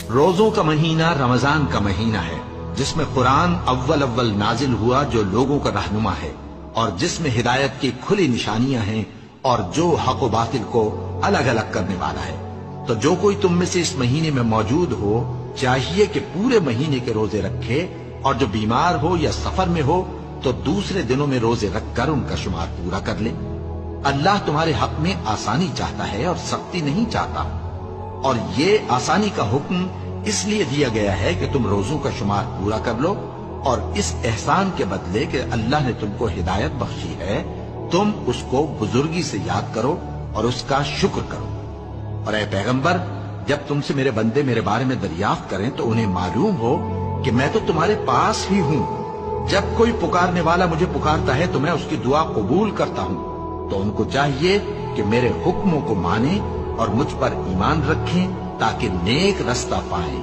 روزوں کا مہینہ رمضان کا مہینہ ہے، جس میں قرآن اول اول نازل ہوا، جو لوگوں کا رہنما ہے اور جس میں ہدایت کی کھلی نشانیاں ہیں اور جو حق و باطل کو الگ الگ کرنے والا ہے۔ تو جو کوئی تم میں سے اس مہینے میں موجود ہو چاہیے کہ پورے مہینے کے روزے رکھے، اور جو بیمار ہو یا سفر میں ہو تو دوسرے دنوں میں روزے رکھ کر ان کا شمار پورا کر لے۔ اللہ تمہارے حق میں آسانی چاہتا ہے اور سختی نہیں چاہتا، اور یہ آسانی کا حکم اس لیے دیا گیا ہے کہ تم روزوں کا شمار پورا کر لو، اور اس احسان کے بدلے کہ اللہ نے تم کو ہدایت بخشی ہے تم اس کو بزرگی سے یاد کرو اور اس کا شکر کرو۔ اور اے پیغمبر، جب تم سے میرے بندے میرے بارے میں دریافت کریں تو انہیں معلوم ہو کہ میں تو تمہارے پاس ہی ہوں۔ جب کوئی پکارنے والا مجھے پکارتا ہے تو میں اس کی دعا قبول کرتا ہوں۔ تو ان کو چاہیے کہ میرے حکموں کو مانیں اور مجھ پر ایمان رکھیں تاکہ نیک رستہ پائیں۔